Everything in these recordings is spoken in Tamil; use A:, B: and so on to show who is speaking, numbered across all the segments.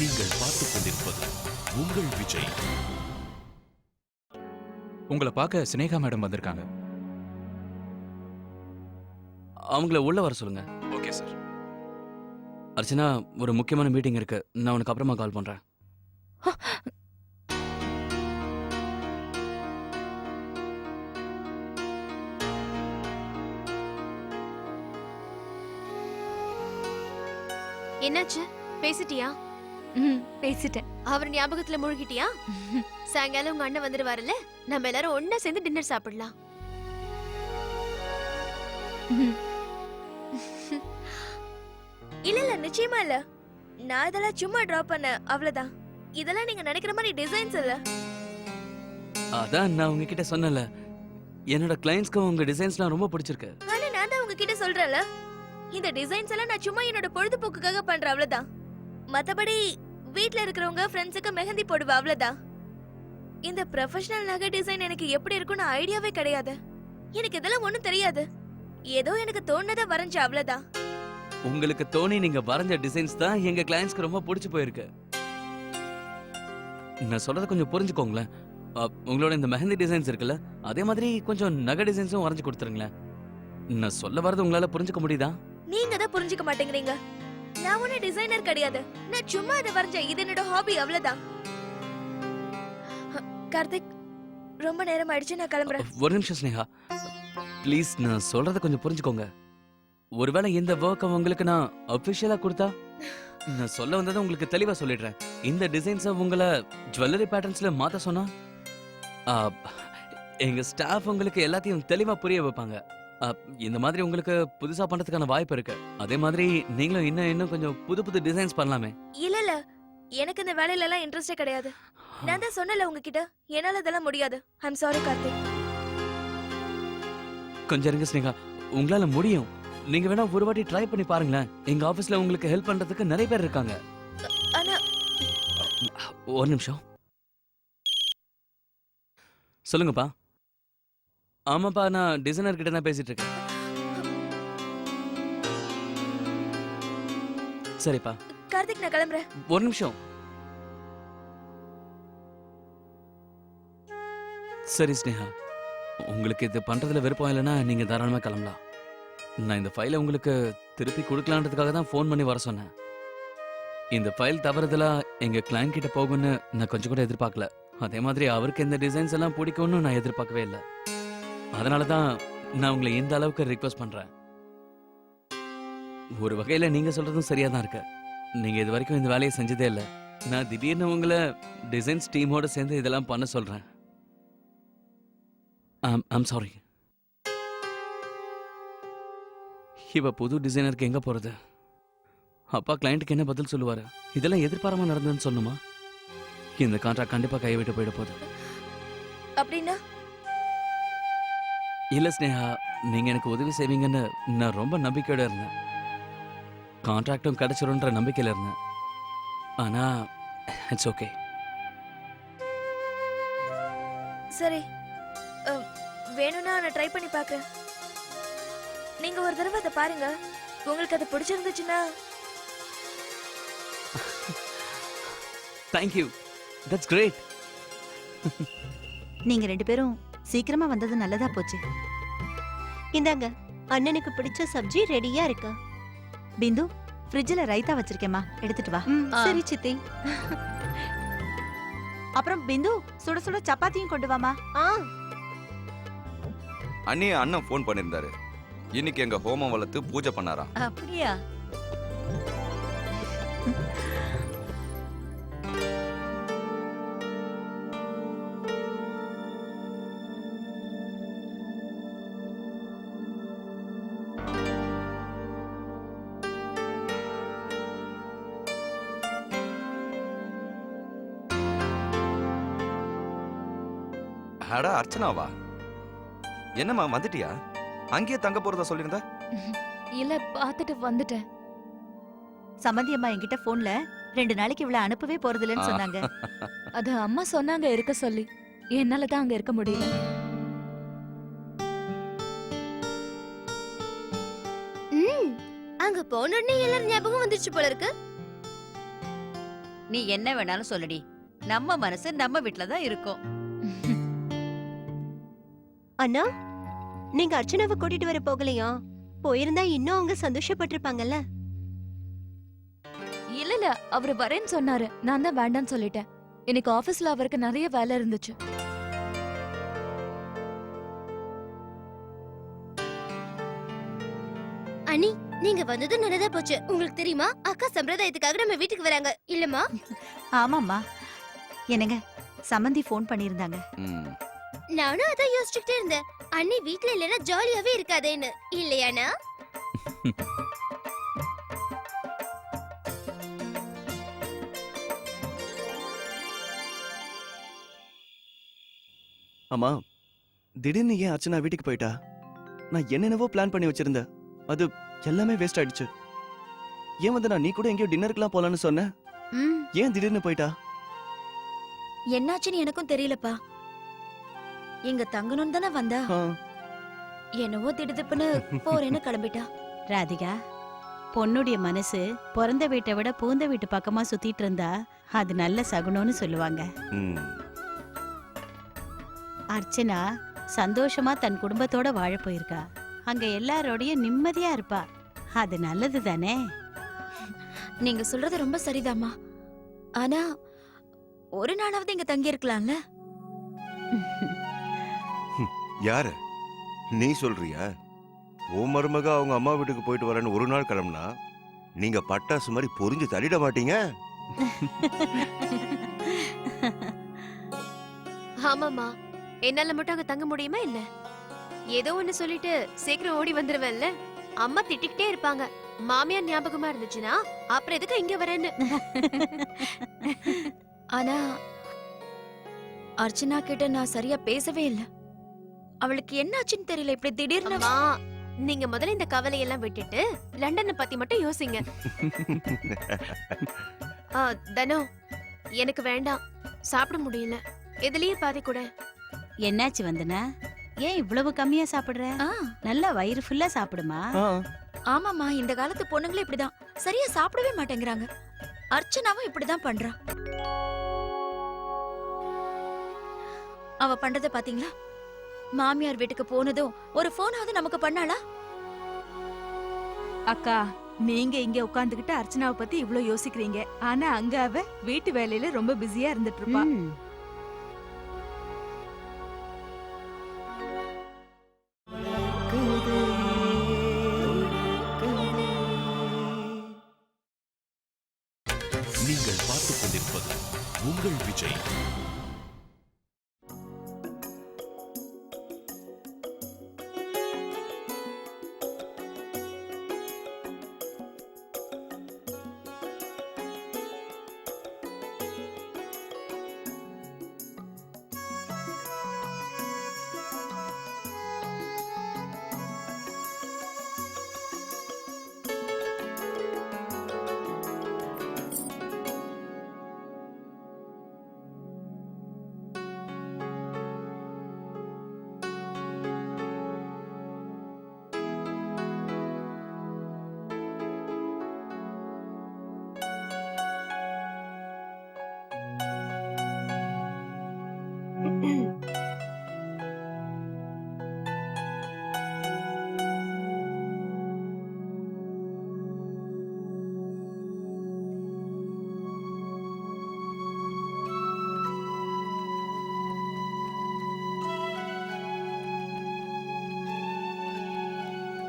A: நீங்கள் பார்த்துக் கொண்டிருப்பது உங்கள் விஜய்.
B: உங்களை பார்க்க சினேகா மேடம் வந்திருக்காங்க.
C: அவங்கள உள்ள வர சொல்லுங்க.
B: Okay sir.
C: அர்ச்சனா, ஒரு முக்கியமான மீட்டிங் இருக்கு. நான் உனக்கு அப்புறமா கால் பண்றேன்.
D: என்னாச்சு? பேசிட்டியா?
E: பேசிட்டேன்.
D: அவர் ஞாபகத்துல மூழ்கிட்டியா? சாயங்காலம் உங்க அண்ணன் வந்துடுவாருல்ல, நம்ம எல்லாரும் ஒண்ணா சேர்ந்து டின்னர் சாப்பிடலாம்.
E: இல்ல நிச்சயமா இல்ல. நான் இதெல்லாம் சும்மா டிராப் பண்ண அவ்வளவுதான். இதெல்லாம் நீங்க நினைக்கிற மாதிரி டிசைன்ஸ் இல்ல.
C: அதான் நான் உங்ககிட்ட சொன்னல, என்னோட கிளையண்ட்ஸ்க்கு உங்க டிசைன்ஸ்லாம் ரொம்ப பிடிச்சிருக்கு.
E: ஆனா நான் தான் உங்ககிட்ட சொல்றேன்ல, இந்த டிசைன்ஸ் எல்லாம் நான் சும்மா என்னோட பொழுதுபோக்குக்காக பண்றேன் அவ்வளவுதான். மத்தபடி வீட்ல இருக்கிறவங்க ஃப்ரெண்ட்ஸுக்கு மெஹந்தி போடுவா அவ்வளவுதான். இந்த ப்ரொஃபஷனல் நகை டிசைன் எனக்கு எப்படி இருக்கும்னு ஐடியாவே கிடையாது. எனக்கு இதெல்லாம் ஒண்ணும் தெரியாது. ஏதோ எனக்கு தோணுனதை வரைஞ்ச அவ்வளவுதான்.
C: உங்களுக்கு தோணி நீங்க வரைஞ்ச டிசைன்ஸ் தான் எங்க கிளையண்ட்ஸ்க்கு ரொம்ப பிடிச்சு போயிருக்கு. நான் சொல்றத கொஞ்சம் புரிஞ்சுக்கோங்களேன். உங்களோட இந்த மெஹந்தி டிசைன்ஸ் இருக்குல்ல, அதே மாதிரி கொஞ்சம் நகை டிசைன்ஸும் வரைஞ்சு கொடுத்துருங்களேன். நான் சொல்ல வரது உங்களால புரிஞ்சுக்க முடியுதா?
E: நீங்க தான் புரிஞ்சுக்க மாட்டேங்கிறீங்க. நான் ஒன்னும் டிசைனர் கிடையாது. நான் சும்மா அதை வரைஞ்சேன். இது என்னோட ஹாபி அவ்வளவுதான். கார்த்திக், ரொம்ப நேரம் ஆயிடுச்சு, நான் கிளம்புறேன்.
C: ஒரு நிமிஷம் ஸ்னேகா, ப்ளீஸ் நான் சொல்றத கொஞ்சம் புரிஞ்சுக்கோங்க. ஒருவேளை இந்த ஒர்க் உங்களுக்கு நான் அபிஷியலா கொடுத்தா, நான் சொல்ல வந்ததை உங்களுக்கு தெளிவா சொல்லிடுறேன். இந்த டிசைன்ஸை உங்களை ஜுவல்லரி பேட்டர்ன்ஸ்ல மாத்த சொன்னா எங்க ஸ்டாஃப் உங்களுக்கு எல்லாத்தையும் தெளிவா புரிய வைப்பாங்க. இந்த மாதிரி உங்களுக்கு புதுசா பண்றதுக்கான வாய்ப்பு இருக்கு. அதே மாதிரி நீங்களும் இன்னும் கொஞ்சம் புது புது டிசைன்ஸ் பண்ணலாமே.
E: இல்ல இல்ல, எனக்கு இந்த வேலையில எல்லாம் இன்ட்ரெஸ்டே கிடையாது. நான் தான் சொன்னல உங்ககிட்ட, என்னால இதெல்லாம் முடியாது. ஐ அம் சாரி கார்த்திக்.
C: கொஞ்சம் இருங்க ஸ்னேகா, உங்களால முடியும். நீங்க வேணா ஒரு வாட்டி ட்ரை பண்ணி பாருங்களேன். எங்க ஆபீஸ்ல உங்களுக்கு ஹெல்ப் பண்றதுக்கு நிறைய பேர் இருக்காங்க.
E: ஆனா
C: ஒரு நிமிஷம். சொல்லுங்கப்பா. ஆமாப்பா, நான் டிசைனர் கிட்ட தான் பேசிட்டு இருக்கேன். சரிப்பா.
E: கார்த்திக், நான் கிளம்புறேன்.
C: ஒரு நிமிஷம். சரி ஸ்னேகா, உங்களுக்கு இது பண்றதுல விருப்பம் இல்லைன்னா நீங்க தாராளமா கிளம்பலாம். நான் இந்த ஃபைலை உங்களுக்கு திருப்பி கொடுக்கலான்றதுக்காக தான் ஃபோன் பண்ணி வர சொன்னேன். இந்த ஃபைல் தவறுதலா எங்க கிளையண்ட் கிட்ட போகும்னு நான் கொஞ்சம் கூட எதிர்பார்க்கல. அதே மாதிரி அவருக்கு இந்த டிசைன்ஸ் எல்லாம் பிடிக்கும்னு நான் எதிர்பார்க்கவே இல்லை. அதனாலதான் நான் உங்களை இந்த அளவுக்கு ரிக்வெஸ்ட் பண்றேன். ஒரு வகையில நீங்க சொல்றதும் சரியா தான் இருக்கு. நீங்க இது வரைக்கும் இந்த வேலையை செஞ்சதே இல்லை. நான் திடீர்னு உங்களை டிசைன்ஸ் டீமோட சேர்ந்து இதெல்லாம் பண்ண சொல்றேன். I'm sorry. இவ புது டிசைனருக்கு எங்க போறது? அப்பா கிளையண்ட்டுக்கு என்ன பதில் சொல்லுவாரு? இதெல்லாம் எதிர்பாராம நடந்ததுன்னு சொல்லணுமா? இந்த கான்ட்ராக்ட் கண்டிப்பா கைவிட்டு போயிட போகுது.
E: அப்படின்னா
C: இல்ல ஸ்னேகா, நீங்க எனக்கு உதவி செய்வீங்கன்னு நான் ரொம்ப நம்பிக்கையோட இருந்தேன். கான்ட்ராக்டும் கிடைச்சிரும்ன்ற நம்பிக்கையில இருந்தேன். ஆனா இட்ஸ் ஓகே.
E: சரி, வேணும்னா நான் ட்ரை பண்ணி பார்க்கறேன். நீங்க ஒரு தடவை அதை பாருங்க. உங்களுக்கு அது பிடிச்சிருந்துச்சுன்னா.
C: Thank you, that's great.
F: நீங்க ரெண்டு பேரும் சீக்கிரமா வந்தது நல்லதா போச்சு.
G: இந்தாங்க, அண்ணனுக்கு பிடிச்ச சப்ஜி ரெடியா இருக்கு.
F: பிந்து, ஃப்ரிட்ஜ்ல ரைத்தா வச்சிருக்கேம்மா, எடுத்துட்டு வா.
G: சரி சித்தி.
F: அப்புறம் பிந்து, சுட சுட சப்பாத்தியும் கொண்டு வாமா.
H: அண்ணி, அண்ணன் ஃபோன் பண்ணிருந்தாரு. இன்னைக்கு எங்க ஹோமம் வளர்த்து பூஜை பண்ணாராம்.
F: அப்படியா?
H: அடா அர்ச்சனாவா? என்னம்மா வந்துட்டியா? அங்கேயே தங்க போறதா சொல்லிருந்தா?
E: இல்ல, பார்த்துட்டு வந்துட்டேன்.
F: சம்மந்தி அம்மா என்கிட்ட போன்ல 2 நாளைக்கு இவ்வளவு அனுப்பவே போறதில்லன்னு சொன்னாங்க.
E: அது அம்மா சொன்னாங்க இருக்க சொல்லி. என்னால தான் அங்க இருக்க முடியல.
D: அங்க போனோடனே எல்லாரும் ஞாபகம் வந்துருச்சு போல இருக்கு.
F: நீ என்ன வேணாலும் சொல்லுடி. நம்ம மனசு நம்ம வீட்ல தான் இருக்கும்.
G: அண்ணா, நீங்க அர்ச்சனாவை கூட்டிட்டு வர போகலையா? போயிருந்தா இன்னும் அவங்க சந்தோஷப்பட்டிருப்பாங்கல்ல.
E: இல்ல அவரு வரேன்னு சொன்னாரு. நான் தான் வேண்டாம்னு சொல்லிட்டேன். இன்னைக்கு ஆபீஸ்ல அவருக்கு நிறைய வேலை இருந்துச்சு.
D: அண்ணி, நீங்க வந்தது நல்லதா போச்சு. உங்களுக்கு தெரியுமா, அக்கா சம்பிரதாயத்துக்காக நம்ம வீட்டுக்கு வராங்க இல்லம்மா?
F: ஆமாம்மா. என்னங்க, சமந்தி ஃபோன் பண்ணியிருந்தாங்க.
H: ம்.
D: நானும் அதான் யோசிச்சுக்கிட்டே இருந்தேன். அண்ணி வீட்ல இல்லைன்னா ஜாலியாவே இருக்காதேன்னு. இல்லையாண்ணா?
I: ஆமா, திடீர்னு ஏன் அர்ச்சனா வீட்டுக்கு போயிட்டா? நான் என்னென்னவோ பிளான் பண்ணி வச்சிருந்தேன். அது எல்லாமே வேஸ்ட் ஆயிடுச்சு. ஏன் வந்து நான் நீ கூட எங்கேயோ டின்னருக்குலாம் போலான்னு சொன்னேன். ஏன் திடீர்னு போயிட்டா?
E: என்னாச்சுன்னு எனக்கும் தெரியலப்பா. இங்க தங்கணும் தானே வந்தா.
I: ஆ,
E: என்னவோ திடுதிப்புன்னு போறேன்னு கிளம்பிட்டா.
J: ராதிகா, பொண்ணுடைய மனசு பிறந்த வீட்டை விட பூந்த வீட்டு பக்கமா சுத்திட்டு இருந்தா அது நல்ல சகுனம்னு சொல்லுவாங்க.
I: ம்.
J: அர்ச்சனா சந்தோஷமா தன் குடும்பத்தோட வாழ போயிருக்கா. அங்க எல்லாரோடையும் நிம்மதியா இருப்பா. அது நல்லது தானே?
E: நீங்க சொல்றது ரொம்ப சரிதாம்மா. ஆனா ஒரு நாளாவது இங்க தங்கி இருக்கலாம்ல.
K: யாரு நீ சொல்றியா? உன் மருமக அவங்க அம்மா வீட்டுக்கு போயிட்டு வரேன்னு ஒரு நாள் கிளம்புனா நீங்க பட்டாசு மாதிரி பொரிஞ்சு தள்ளிட மாட்டீங்க?
D: ஆமாமா, என்னால மட்டும் அங்க தங்க முடியுமா என்ன? ஏதோ ஒண்ணு சொல்லிட்டு சீக்கிரம் ஓடி வந்துருவேன்ல. அம்மா திட்டிக்கிட்டே இருப்பாங்க. மாமியார் ஞாபகமா இருந்துச்சுன்னா அப்புறம் எதுக்கு இங்க வரேன்னு.
E: ஆனா அர்ச்சனா கிட்ட நான் சரியா பேசவே இல்ல. அவளுக்கு என்னாச்சுன்னு தெரியல, இப்படி திடீர்னு.
D: அம்மா, நீங்க முதல்ல இந்த கவலையெல்லாம் விட்டுட்டு லண்டனை பத்தி மட்டும் யோசிங்க. தனோ, எனக்கு வேண்டாம், சாப்பிட முடியல. எதுலயே பாதி கூட.
J: என்னாச்சு வந்தனா? ஏன் இவ்வளவு கம்மியா சாப்பிடுற?
E: ஆ,
J: நல்லா வயிறு ஃபுல்லா சாப்பிடுமா.
I: ஆ.
E: ஆமாமா, இந்த காலத்து பொண்ணுங்களே இப்படிதான், சரியா சாப்பிடவே மாட்டேங்கிறாங்க. அர்ச்சனாவும் இப்படிதான் பண்றா. அவ பண்றத பாத்தீங்களா? மாமியார் வீட்டுக்கு போனதும் ஒரு போனாவது நமக்கு பண்ணாளா?
L: அக்கா, நீங்க இங்க உட்கார்ந்துகிட்டு அர்ச்சனாவை பத்தி இவ்ளோ யோசிக்கிறீங்க. ஆனா அங்க அவ வீட்டு வேலையில ரொம்ப பிஸியா இருந்துட்டு இருப்பா.
J: ம்.
A: நீங்கள் பார்த்துக் கொண்டிருப்பது உங்கள் விஜய்.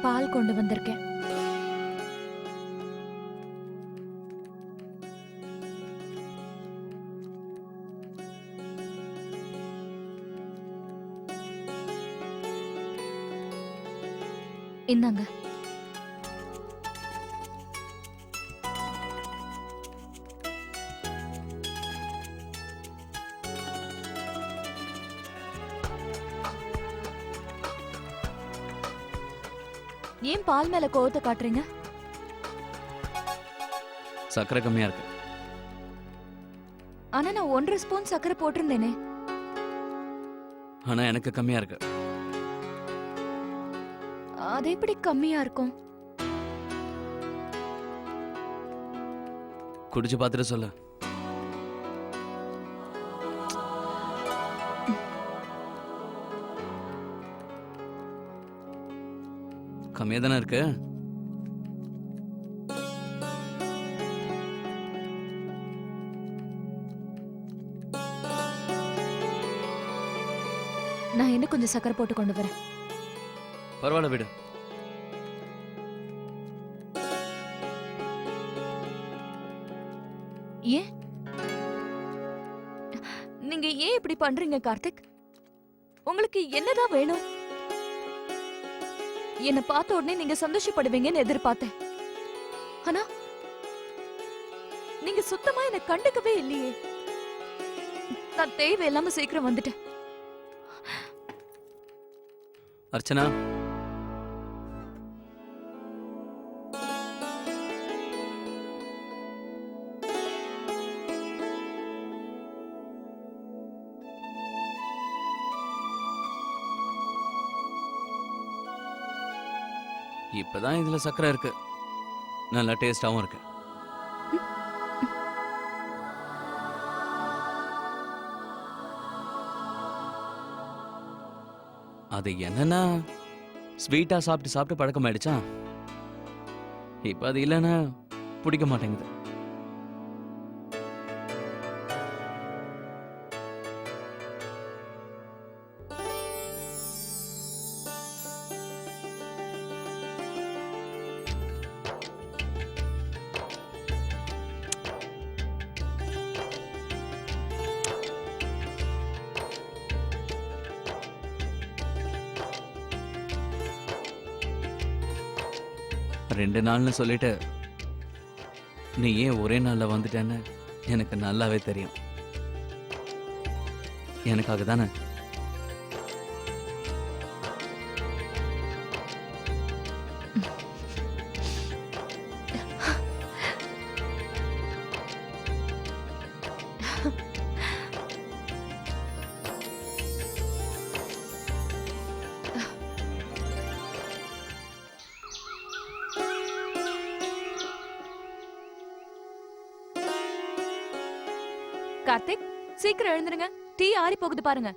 E: பால் கொண்டு வந்திருக்கேன். இந்தாங்க. ஏன் பால் மேல கோவத்தை காட்டுறீங்க?
C: சக்கரை கம்மியா இருக்கு.
E: ஆனா நான் 1.5 ஸ்பூன் சக்கரை போட்டிருந்தேனே.
C: ஆனா எனக்கு கம்மியா இருக்கு.
E: அது எப்படி கம்மியா இருக்கும்?
C: குடிச்சு பார்த்துட்டு சொல்லு. கம்மியா தானே இருக்கு.
L: நான் இன்னும் கொஞ்சம் சக்கரை போட்டு கொண்டு வரேன்.
C: பரவாயில்ல விடு.
L: ஏன் நீங்க ஏன் இப்படி பண்றீங்க கார்த்திக்? உங்களுக்கு என்னதான் வேணும்? என்ன பார்த்த உடனே நீங்க சந்தோஷப்படுவீங்கன்னு எதிர்பார்த்தேன். ஆனா நீங்க சுத்தமா என்ன கண்டுக்கவே இல்லையே. நான் தேவையில்லாம சீக்கிரம் வந்துட்டேன்.
C: அர்ச்சனா, இப்பதான் இதுல சக்கரை இருக்கு. நல்லா டேஸ்டாவும் இருக்கு. அது என்னன்னா ஸ்வீட்டா சாப்பிட்டு சாப்பிட்டு பழக்கம் ஆயிடுச்சா. இப்ப அது இல்லைன்னா பிடிக்க மாட்டேங்குது. ரெண்டு நாள்னு சொல்லிட்டு நீ ஏன் ஒரே நாள்ல வந்துட்டேன்னு எனக்கு நல்லாவே தெரியும். எனக்காக தானே.
L: கார்த்திக், சீக்கிரம் எழுந்துருங்க. டீ ஆறி போகுது பாருங்க.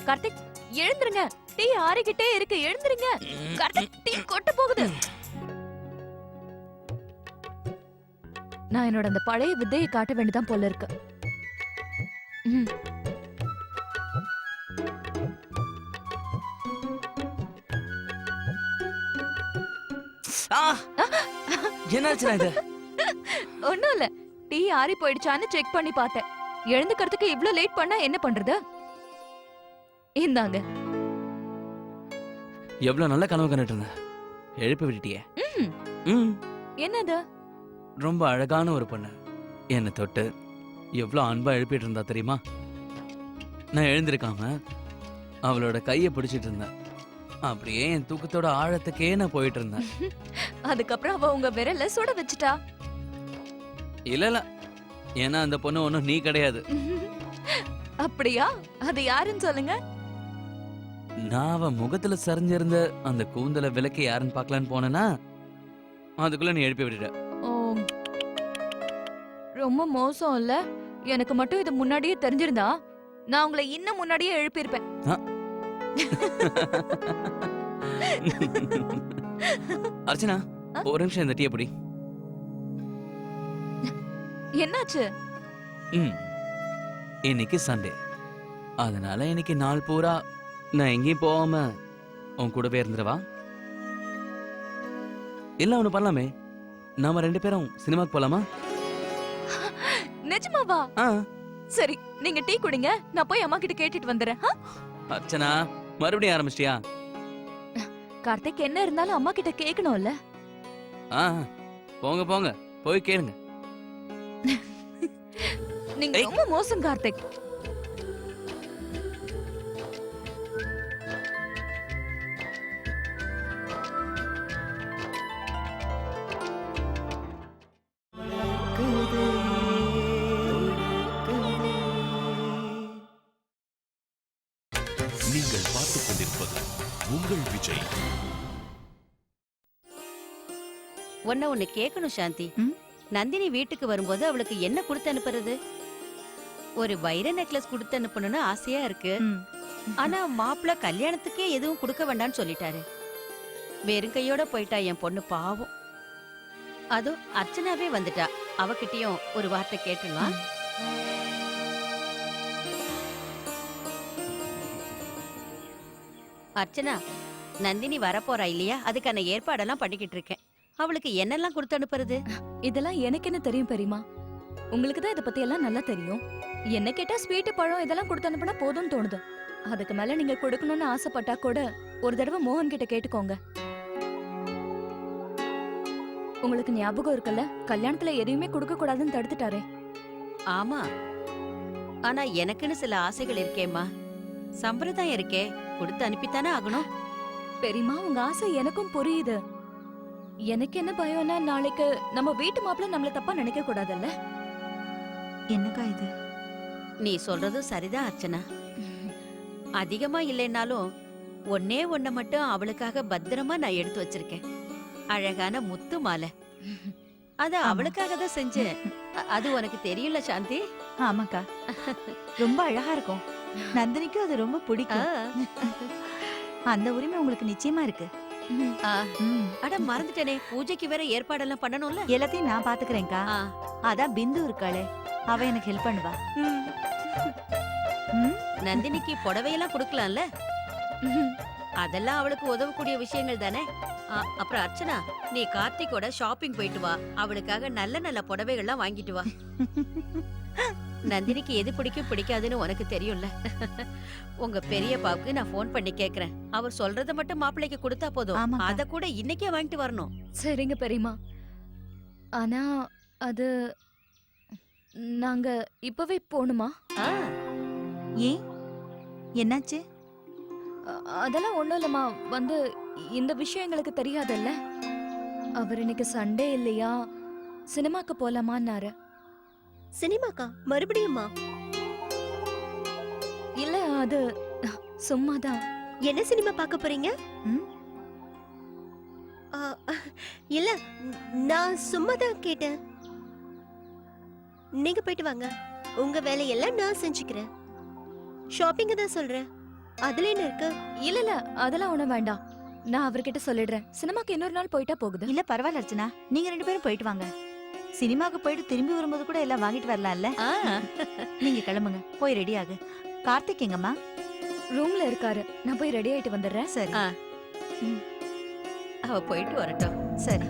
L: கார்த்திக், எழுந்துருங்க. டீ ஆறிக்கிட்டே இருக்கு. எழுந்துருங்க. கார்த்திக், டீ கொட்ட போகுது. நான் என்னோட அந்த பழைய வித்தையை காட்ட வேண்டியதான் போல இருக்கு.
C: என்னாச்சுனா இது?
L: ஒண்ணும் இல்ல, டீ ஆறி போயிடுச்சான்னு செக் பண்ணி பார்த்தேன். எழுந்துக்கிறதுக்கு இவ்ளோ லேட் பண்ணா என்ன பண்றது? இந்தாங்க.
C: எவ்வளவு நல்ல கனவு கண்டுட்டு இருந்த. எழுப்பி விட்டுட்டியே.
L: என்னது?
C: ரொம்ப அழகான ஒரு பொண்ணு என்ன தொட்டு எவ்வளவு அன்பா எழுப்பிட்டு இருந்தா தெரியுமா? நான் எழுந்திருக்காம அவளோட கையை பிடிச்சிட்டு இருந்தேன். அப்படியே என் தூக்கத்தோட ஆழத்துக்கே நான் போயிட்டு இருந்தேன்.
L: அதுக்கப்புறம் அவ உங்க விரல சுட வச்சுட்டா.
C: இல்ல, ஏன்னா அந்த பொண்ணு ஒண்ணும் நீ கிடையாது.
L: அப்படியா? அது யாருன்னு சொல்லுங்க.
C: நான் அவ முகத்துல சரிஞ்சிருந்த அந்த கூந்தல விளக்கி யாருன்னு பாக்கலான்னு போனேன்னா அதுக்குள்ள நீ எழுப்பி விட்டுட்ட.
L: ரொம்ப மோசம் இல்ல. எனக்கு மட்டும் இது முன்னாடியே தெரிஞ்சிருந்தா நான் உங்களை இன்னும் முன்னாடியே எழுப்பியிருப்பேன்.
C: அர்ச்சனா, ஒரு நிமிஷம் இந்த டீ எப்படி?
L: என்னாச்சு?
C: இன்னைக்கு சண்டே, அதனால இன்னைக்கு நாள் பூரா நான் எங்கேயும் போகாம உன் கூடவே இருந்துடவா? இல்ல ஒண்ணு பண்ணலாமே, நாம ரெண்டு பேரும் சினிமாக்கு போலாமா?
L: நிஜமாவா? சரி, நீங்க டீ குடிங்க, நான் போய் அம்மா கிட்ட கேட்டுட்டு வந்துறேன்.
C: அர்ச்சனா, மறுபடியும் ஆரம்பிச்சிட்டியா?
L: கார்த்திக், என்ன இருந்தாலும் அம்மா கிட்ட கேட்கணும்ல.
C: போங்க போங்க, போய் கேளுங்க.
L: நீங்க ரொம்ப மோசம் கார்த்திக்.
A: நீங்கள் பார்த்துக் கொண்டிருப்பது உங்கள் விஜய்.
J: ஒன்னு கேட்கணும் சாந்தி.
F: ம்?
J: நந்தினி வீட்டுக்கு வரும்போது அவளுக்கு என்ன கொடுத்து அனுப்புறது? ஒரு வைர நெக்லஸ் கொடுத்து அனுப்பணும்னு ஆசையா இருக்கு.
F: ம்.
J: ஆனா மாப்பிள்ள கல்யாணத்துக்கே எதுவும் கொடுக்க வேண்டாம்னு சொல்லிட்டாரு. வெறும் கையோட போயிட்டா என் பொண்ணு பாவம். அதோ அர்ச்சனாவே வந்துட்டா. அவகிட்டயும் ஒரு வார்த்தை கேட்டுலாம். அர்ச்சனா, நந்தினி வரப்போறா இல்லையா? அதுக்கான ஏற்பாடெல்லாம் பண்ணிக்கிட்டு இருக்கேன். அவளுக்கு என்னெல்லாம் கொடுத்து அனுப்புறது?
L: இதெல்லாம் எனக்கு என்ன தெரியும் பெரியமா? உங்களுக்கு தான் இத பத்தி எல்லாம் நல்லா தெரியும். என்ன கேட்டா ஸ்வீட், பழம் இதெல்லாம் கொடுத்து அனுப்புனா போதும்னு தோணுது. அதுக்கு மேல நீங்க கொடுக்கணும்னு ஆசைப்பட்டா கூட ஒரு தடவை மோகன் கிட்ட கேட்டுக்கோங்க. உங்களுக்கு ஞாபகம் இருக்குல்ல, கல்யாணத்துல எதையுமே கொடுக்க கூடாதுன்னு தடுத்துட்டாரே.
J: ஆமா, ஆனா எனக்குன்னு சில ஆசைகள் இருக்கேம்மா. சம்பிரதாயம் இருக்கே, கொடுத்து அனுப்பித்தானே ஆகணும்.
L: பெரியமா, உங்க ஆசை எனக்கும் புரியுது. எனக்கு என்ன பயம்னா, நாளைக்கு நம்ம வீட்டு மாப்பிள்ள நம்மள தப்பா நினைக்க கூடாதுல்ல.
F: என்னக்கா இது?
J: நீ சொல்றதும் சரிதான் அர்ச்சனா. அதிகமா இல்லைன்னாலும் ஒன்னே ஒன்ன மட்டும் அவளுக்காக பத்திரமா நான் எடுத்து வச்சிருக்கேன். அழகான முத்து மாலை. அத அவளுக்காக தான் செஞ்சேன். அது உனக்கு தெரியல சாந்தி?
F: ஆமாக்கா, ரொம்ப அழகா இருக்கும். நந்தினிக்கும் அது ரொம்ப பிடிக்கும். அந்த உரிமை உங்களுக்கு நிச்சயமா இருக்கு.
J: ஆ,
F: ம்.
J: அட மறந்துட்டேனே, பூஜைக்கு வேற ஏற்பாடெல்லாம் பண்ணணும்ல.
F: எல்லாத்தையும் நான் பாத்துக்கிறேன்க்கா.
J: ஆ,
F: அதான் பிந்து இருக்காளே, அவ எனக்கு ஹெல்ப் பண்ணுவா. ம்.
J: நந்தினிக்கு புடவையெல்லாம் கொடுக்கலாம்ல. அதெல்லாம் அவளுக்கு உதவக்கூடிய விஷயங்கள் தானே. அப்புறம் அர்ச்சனா, நீ கார்த்திகோட ஷாப்பிங் போயிட்டு வா. அவளுக்காக நல்ல நல்ல புடவைகள்லாம் வாங்கிட்டு வா. நந்தினிக்கு எது பிடிக்கும் பிடிக்காதுன்னு உனக்கு தெரியும்ல. உங்க பெரியப்பாவுக்கு நான் ஃபோன் பண்ணி கேக்குறேன். அவர் சொல்றத மட்டும் மாப்பிள்ளைக்கு கொடுத்தா போதும்.
F: ஆமாக்கா.
J: அத கூட இன்னைக்கே வாங்கிட்டு வரணும்.
L: சரிங்க பெரியமா. ஆனா அது நாங்க இப்பவே போணுமா?
J: ஆ,
F: ஏன், என்னாச்சு?
L: அதெல்லாம் ஒண்ணும் இல்லம்மா. இந்த விஷயம் எங்களுக்கு தெரியாதுல்ல. அவர் இன்னைக்கு சண்டே இல்லையா, சினிமாக்கு போலாமான்னாரு.
G: சினிமாக்கா மறுபடியுமா?
L: இல்ல, அது சும்மாதான்.
G: என்ன சினிமா பார்க்க போறீங்க?
F: ம்?
G: ஆ, இல்ல, நான் சும்மா தான் கேட்டேன். நீங்க போயிட்டு வாங்க, உங்க வேலையெல்லாம் நான் செஞ்சுக்கிறேன். ஷாப்பிங்க தான் சொல்றேன், அதுல என்ன இருக்கு?
L: இல்ல இல்ல, அதெல்லாம் ஒண்ணும் வேண்டாம். நான் அவர்கிட்ட சொல்லிடுறேன். சினிமாக்கு இன்னொரு நாள் போயிட்டா போகுது.
F: இல்ல பரவாயில்ல அர்ச்சனா, நீங்க 2 பேரும் போயிட்டு வாங்க. சினிமாக்கு போயிட்டு திரும்பி வரும்போது கூட எல்லாம் வாங்கிட்டு வரலாம்ல.
J: ஆ.
F: நீங்க கிளம்புங்க, போய் ரெடி ஆகு. கார்த்திக் எங்கம்மா?
L: ரூம்ல இருக்காரு. நான் போய் ரெடி ஆயிட்டு வந்துடுறேன்.
F: சரி.
J: அவ போயிட்டு வரட்டும்.
F: சரி.